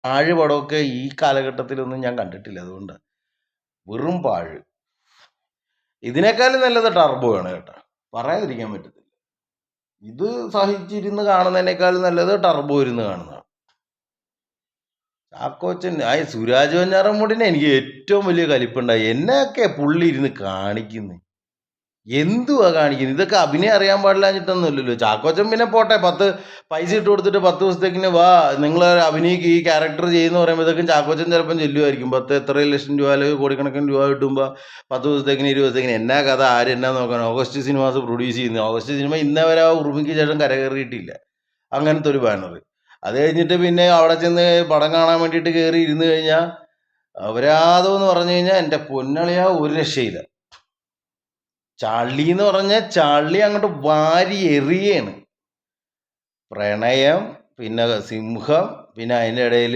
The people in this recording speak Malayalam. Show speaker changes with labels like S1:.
S1: പാഴ് പടമൊക്കെ ഈ കാലഘട്ടത്തിലൊന്നും ഞാൻ കണ്ടിട്ടില്ല. അതുകൊണ്ട് വെറും പാഴ്. ഇതിനേക്കാളും നല്ലത് ടർബോ ആണ് കേട്ടോ, പറയാതിരിക്കാൻ പറ്റത്തില്ല. ഇത് സഹിച്ചിരുന്ന് കാണുന്നതിനേക്കാളും നല്ലത് ടർബോ ഇരുന്ന് കാണുന്നതാണ്. ചാക്കോച്ചൻ സുരാജ് വെഞ്ഞാറമൂടിനെ എനിക്ക് ഏറ്റവും വലിയ കലിപ്പുണ്ടായി. എന്നെയൊക്കെ പുള്ളി ഇരുന്ന് കാണിക്കുന്നത് എന്തുവാ കാണിക്കുന്നത്? ഇതൊക്കെ അഭിനയം അറിയാൻ പാടില്ലാഞ്ഞിട്ടൊന്നുമില്ലല്ലോ. ചാക്കോച്ചൻ പിന്നെ പോട്ടെ, പൈസ ഇട്ട് കൊടുത്തിട്ട് 10 ദിവസത്തേക്കിന് വാ നിങ്ങൾ അഭിനയിക്കുക, ഈ ക്യാരക്ടർ ചെയ്യുന്ന പറയുമ്പോഴത്തേക്കും ചാക്കോച്ചൻ ചിലപ്പം ചെല്ലുമായിരിക്കും. എത്ര ലക്ഷം രൂപ അല്ലെങ്കിൽ കോടിക്കണക്കിന് രൂപ കിട്ടുമ്പോൾ 10 ദിവസത്തേക്കിന് 20 ദിവസത്തേക്കിന് എന്നാ കഥ, ആരെന്നാ നോക്കാൻ? ഓഗസ്റ്റ് സിനിമാസ് പ്രൊഡ്യൂസ് ചെയ്യുന്നത്. ഓഗസ്റ്റ് സിനിമ ഇന്നേ വരെ ആ ഉറുമിക്ക് ശേഷം കരകയറിയിട്ടില്ല. അങ്ങനത്തെ ഒരു ബാനർ. അത് കഴിഞ്ഞിട്ട് പിന്നെ അവിടെ ചെന്ന് പടം കാണാൻ വേണ്ടിയിട്ട് കയറി ഇരുന്ന് കഴിഞ്ഞാൽ അപരാധം എന്ന് പറഞ്ഞു കഴിഞ്ഞാൽ എൻ്റെ പൊന്നളിയാ ഒരു രക്ഷയില്ല. ചളി എന്ന് പറഞ്ഞാൽ ചളി അങ്ങോട്ട് വാരി എറിയാണ്. പ്രണയം, പിന്നെ സിംഹം, പിന്നെ അതിൻ്റെ ഇടയിൽ